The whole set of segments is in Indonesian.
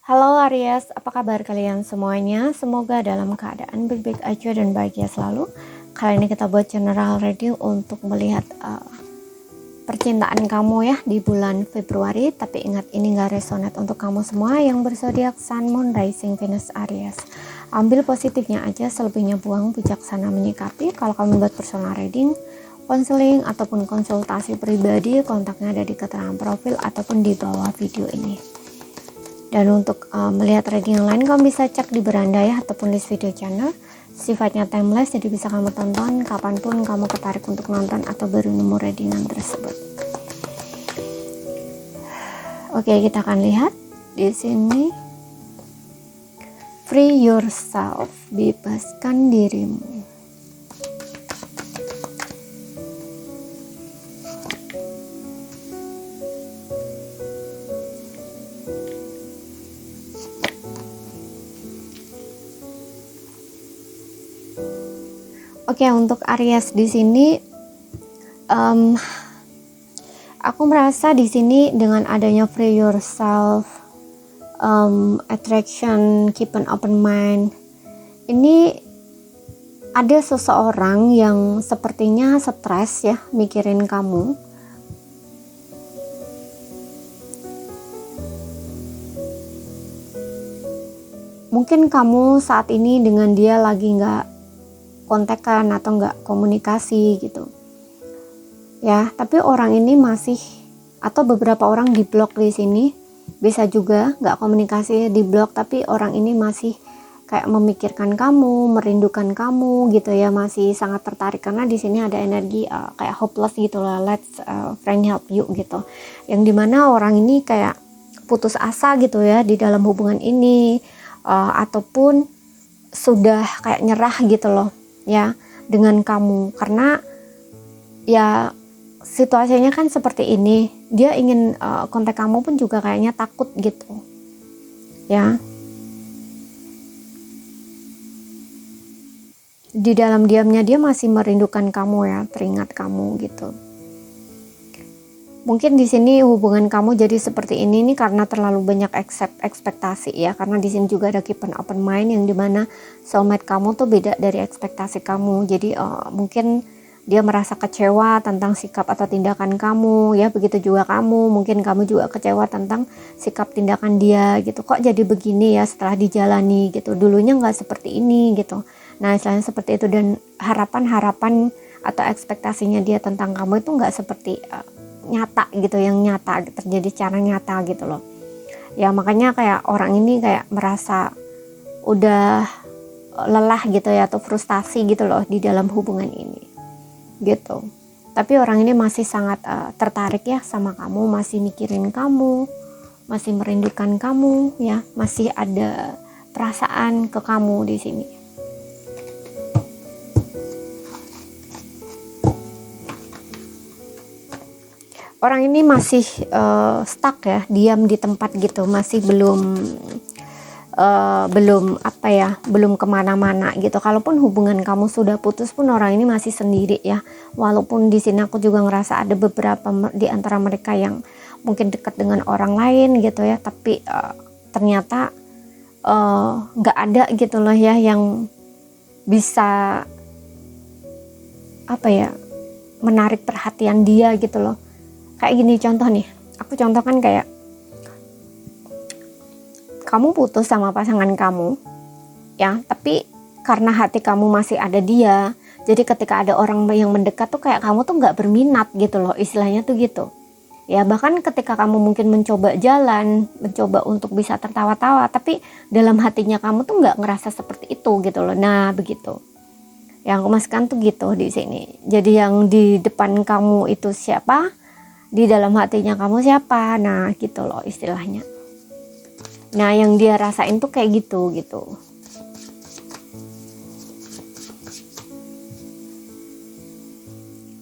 Halo Aries, apa kabar kalian semuanya? Semoga dalam keadaan baik-baik aja dan bahagia selalu. Kali ini kita buat general reading untuk melihat percintaan kamu ya di bulan Februari. Tapi ingat, ini gak resonate untuk kamu semua yang berzodiak Sun, Moon, Rising, Venus, Aries. Ambil positifnya aja, selebihnya buang, bijaksana menyikapi. Kalau kamu buat personal reading, konseling ataupun konsultasi pribadi, kontaknya ada di keterangan profil ataupun di bawah video ini. Dan untuk melihat reading yang lain, kamu bisa cek di beranda ya, ataupun list video channel. Sifatnya timeless, jadi bisa kamu tonton kapanpun kamu tertarik untuk nonton atau baru nemu readingan tersebut. Oke, kita akan lihat di sini. Free yourself, bebaskan dirimu. Oke, untuk Aries di sini, aku merasa di sini dengan adanya free yourself, attraction, keep an open mind, ini ada seseorang yang sepertinya stres ya, mikirin kamu. Mungkin kamu saat ini dengan dia lagi nggak kontekan atau nggak komunikasi gitu ya, tapi orang ini masih, atau beberapa orang di blok di sini, bisa juga nggak komunikasi di blok, tapi orang ini masih kayak memikirkan kamu, merindukan kamu gitu ya, masih sangat tertarik karena di sini ada energi kayak hopeless gitu lah, let's friend help you gitu, yang dimana orang ini kayak putus asa gitu ya di dalam hubungan ini, ataupun sudah kayak nyerah gitu loh ya dengan kamu, karena ya situasinya kan seperti ini, dia ingin kontak kamu pun juga kayaknya takut gitu ya, di dalam diamnya dia masih merindukan kamu ya, teringat kamu gitu. Mungkin di sini hubungan kamu jadi seperti ini nih karena terlalu banyak ekspektasi ya, karena di sini juga ada keep an open mind, yang dimana soulmate kamu tuh beda dari ekspektasi kamu. Jadi mungkin dia merasa kecewa tentang sikap atau tindakan kamu ya, begitu juga kamu, mungkin kamu juga kecewa tentang sikap tindakan dia gitu. Kok jadi begini ya setelah dijalani gitu, dulunya nggak seperti ini gitu. Nah istilahnya seperti itu, dan harapan-harapan atau ekspektasinya dia tentang kamu itu nggak seperti nyata gitu, yang nyata terjadi secara nyata gitu loh ya. Makanya kayak orang ini kayak merasa udah lelah gitu ya, atau frustasi gitu loh di dalam hubungan ini gitu. Tapi orang ini masih sangat tertarik ya sama kamu, masih mikirin kamu, masih merindukan kamu ya, masih ada perasaan ke kamu di sini. Orang ini masih stuck ya, diam di tempat gitu, masih belum belum kemana-mana gitu. Kalaupun hubungan kamu sudah putus pun orang ini masih sendiri ya. Walaupun di sini aku juga ngerasa ada beberapa di antara mereka yang mungkin dekat dengan orang lain gitu ya, tapi ternyata nggak ada gitu loh ya yang bisa menarik perhatian dia gitu loh. Kayak gini contoh nih, aku contohkan kayak kamu putus sama pasangan kamu ya, tapi karena hati kamu masih ada dia, jadi ketika ada orang yang mendekat tuh kayak kamu tuh nggak berminat gitu loh, istilahnya tuh gitu ya. Bahkan ketika kamu mungkin mencoba jalan, mencoba untuk bisa tertawa-tawa, tapi dalam hatinya kamu tuh nggak ngerasa seperti itu gitu loh. Nah begitu yang aku maksudkan tuh gitu di sini. Jadi yang di depan kamu itu siapa, di dalam hatinya kamu siapa, nah gitu loh istilahnya. Nah yang dia rasain tuh kayak gitu.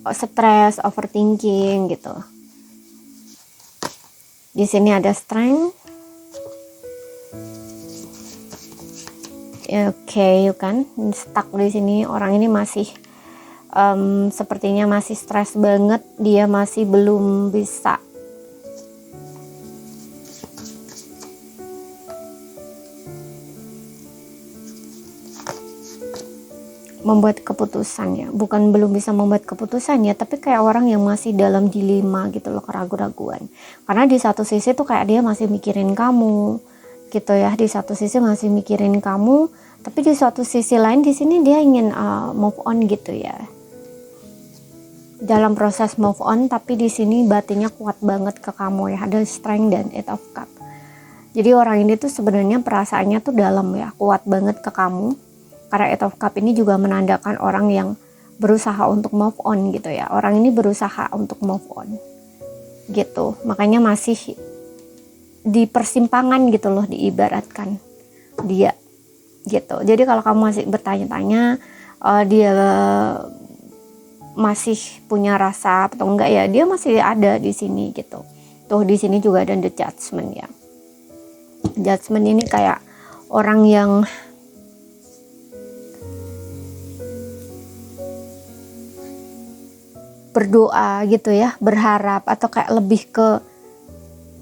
Stres, overthinking gitu. Di sini ada strength. Oke, kan stuck di sini. Orang ini masih sepertinya masih stres banget, dia masih belum bisa membuat keputusan ya, bukan belum bisa membuat keputusan ya, tapi kayak orang yang masih dalam dilema gitu loh, keraguan-raguan. Karena di satu sisi tuh kayak dia masih mikirin kamu gitu ya, di satu sisi masih mikirin kamu, tapi di suatu sisi lain di sini dia ingin move on gitu ya. Dalam proses move on, tapi di sini batinnya kuat banget ke kamu ya, ada strength dan eight of cup. Jadi orang ini tuh sebenarnya perasaannya tuh dalam ya, kuat banget ke kamu. Karena eight of cup ini juga menandakan orang yang berusaha untuk move on gitu ya. Orang ini berusaha untuk move on gitu. Makanya masih di persimpangan gitu loh, diibaratkan dia gitu. Jadi kalau kamu masih bertanya-tanya dia masih punya rasa atau enggak ya, dia masih ada di sini gitu. Tuh di sini juga ada the judgment ya. Judgment ini kayak orang yang berdoa gitu ya, berharap, atau kayak lebih ke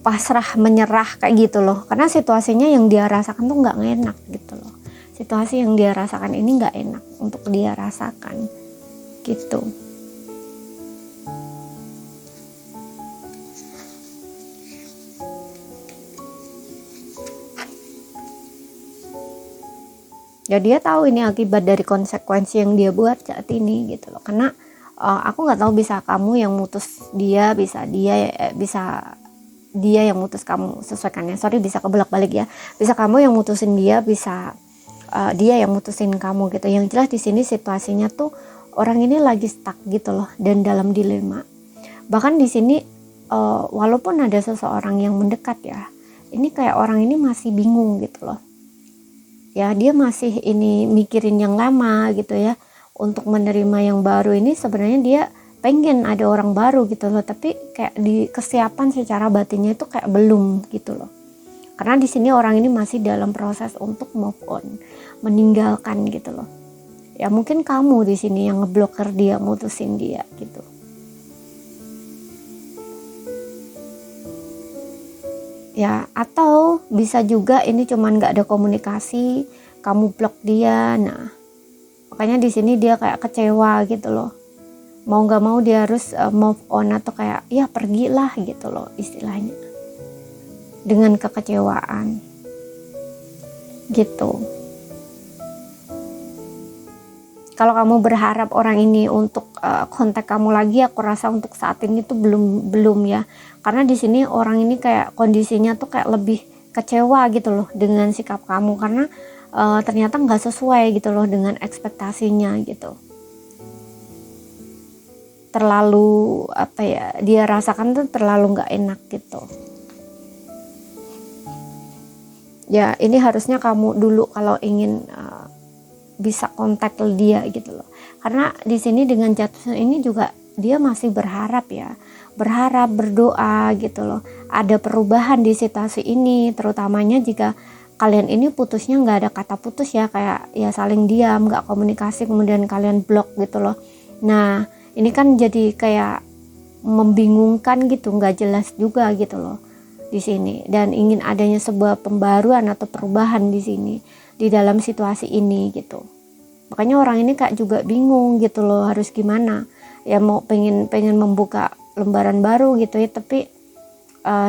pasrah, menyerah kayak gitu loh. Karena situasinya yang dia rasakan tuh nggak enak gitu loh. Situasi yang dia rasakan ini nggak enak untuk dia rasakan gitu. Ya dia tahu ini akibat dari konsekuensi yang dia buat saat ini gitu loh. Karena aku nggak tahu, bisa kamu yang mutus dia, bisa dia yang mutus kamu, sesuaikannya. Sorry, bisa kebolak-balik ya. Bisa kamu yang mutusin dia, bisa dia yang mutusin kamu gitu. Yang jelas di sini situasinya tuh orang ini lagi stuck gitu loh, dan dalam dilema. Bahkan di sini walaupun ada seseorang yang mendekat ya, ini kayak orang ini masih bingung gitu loh. Ya dia masih ini mikirin yang lama gitu ya. Untuk menerima yang baru ini sebenarnya dia pengen ada orang baru gitu loh, tapi kayak di kesiapan secara batinnya itu kayak belum gitu loh. Karena di sini orang ini masih dalam proses untuk move on, meninggalkan gitu loh. Ya mungkin kamu di sini yang ngeblokir dia, mutusin dia gitu. Ya, atau bisa juga ini cuman nggak ada komunikasi, kamu blok dia. Nah, makanya di sini dia kayak kecewa gitu loh. Mau nggak mau dia harus move on, atau kayak ya pergilah gitu loh istilahnya. Dengan kekecewaan gitu. Kalau kamu berharap orang ini untuk kontak kamu lagi, aku rasa untuk saat ini tuh belum ya. Karena di sini orang ini kayak kondisinya tuh kayak lebih kecewa gitu loh dengan sikap kamu, karena ternyata nggak sesuai gitu loh dengan ekspektasinya gitu. Terlalu apa ya, dia rasakan tuh terlalu nggak enak gitu. Ya ini harusnya kamu dulu kalau ingin bisa kontak dia gitu loh. Karena di sini dengan jatuh ini juga dia masih berharap ya, berharap, berdoa gitu loh. Ada perubahan di situasi ini, terutamanya jika kalian ini putusnya nggak ada kata putus ya, kayak ya saling diam, nggak komunikasi, kemudian kalian blok gitu loh. Nah ini kan jadi kayak membingungkan gitu, nggak jelas juga gitu loh di sini, dan ingin adanya sebuah pembaruan atau perubahan di sini di dalam situasi ini gitu. Makanya orang ini kayak juga bingung gitu loh, harus gimana ya, mau pengen membuka lembaran baru gitu ya, tapi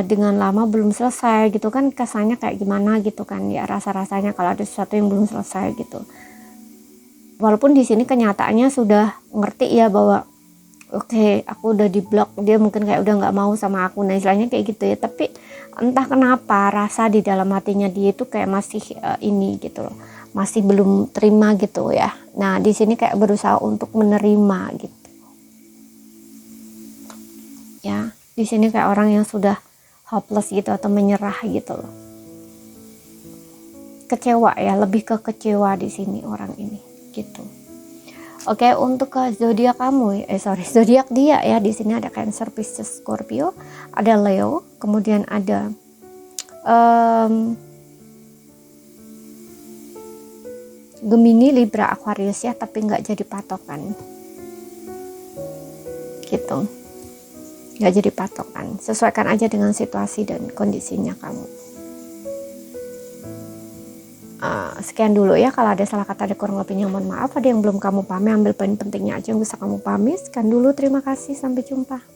dengan lama belum selesai gitu kan, kesannya kayak gimana gitu kan ya, rasa-rasanya kalau ada sesuatu yang belum selesai gitu. Walaupun di sini kenyataannya sudah ngerti ya bahwa oke, aku udah di blok, dia mungkin kayak udah nggak mau sama aku, nah istilahnya kayak gitu ya. Tapi entah kenapa rasa di dalam hatinya dia itu kayak masih ini gitu loh, masih belum terima gitu ya. Nah di sini kayak berusaha untuk menerima gitu ya. Di sini kayak orang yang sudah hopeless gitu atau menyerah gitu loh, kecewa ya, lebih ke kecewa di sini orang ini gitu. Oke, untuk ke zodiak kamu, zodiak dia ya, di sini ada Cancer, Pisces, Scorpio, ada Leo, kemudian ada Gemini, Libra, Aquarius ya, tapi nggak jadi patokan, gitu, nggak jadi patokan, sesuaikan aja dengan situasi dan kondisinya kamu. sekian dulu ya. Kalau ada salah kata, ada kurang lebihnya mohon maaf. Ada yang belum kamu pahami, ambil poin pentingnya aja yang bisa kamu pahami. Sekian dulu, terima kasih, sampai jumpa.